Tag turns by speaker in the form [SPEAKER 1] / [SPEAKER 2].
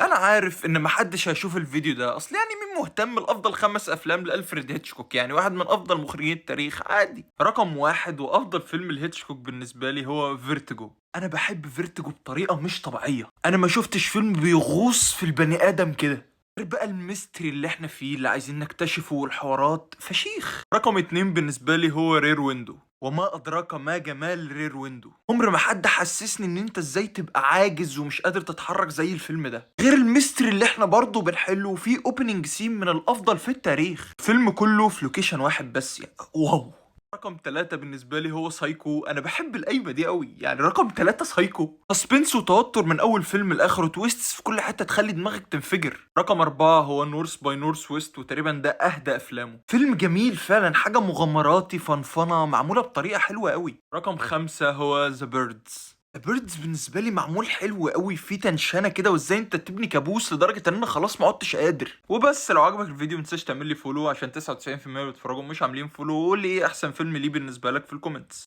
[SPEAKER 1] انا عارف ان محدش هيشوف الفيديو ده، اصل يعني مين مهتم لافضل 5 افلام لالفريد هيتشكوك؟ يعني واحد من افضل مخرجين التاريخ عادي. رقم واحد وافضل فيلم لهيتشكوك بالنسبه لي هو فيرتيجو. انا بحب فيرتيجو بطريقه مش طبيعيه، انا ما شفتش فيلم بيغوص في البني ادم كده، غير بقى الميستري اللي احنا فيه اللي عايزين نكتشفه والحوارات فشيخ. رقم اتنين بالنسبة لي هو رير ويندو، وما أدراك ما جمال رير ويندو. عمر ما حد حسسني إن أنت إزاي تبقى عاجز ومش قادر تتحرك زي الفيلم ده، غير الميستري اللي إحنا برضه بنحله فيه أوبننج سين من الأفضل في التاريخ. الفيلم كله في لوكيشن واحد بس، يعني واو. رقم ثلاثة بالنسبة لي هو سايكو. أنا بحب القايمة دي قوي، يعني رقم ثلاثة سايكو، سسبنس وتوتر من أول فيلم لآخره، تويستس في كل حتة تخلي دماغك تنفجر. رقم أربعة هو نورث باي نورث ويست، وتقريبا ده أهدى أفلامه، فيلم جميل فعلا، حاجة مغامراتي فنفنة معمولة بطريقة حلوة قوي. رقم خمسة هو ذا بيردز. ذا بيردز بالنسبة لي معمول حلو قوي، فيه تنشنة كده، وازاي انت تبني كابوس لدرجة ان انا خلاص ما عدتش قادر. وبس، لو عجبك الفيديو متنساش تعمل لي فولو، عشان 99% اللي بيتفرجوا مش عاملين فولو. وقول لي ايه احسن فيلم ليه بالنسبة لك في الكومنتس.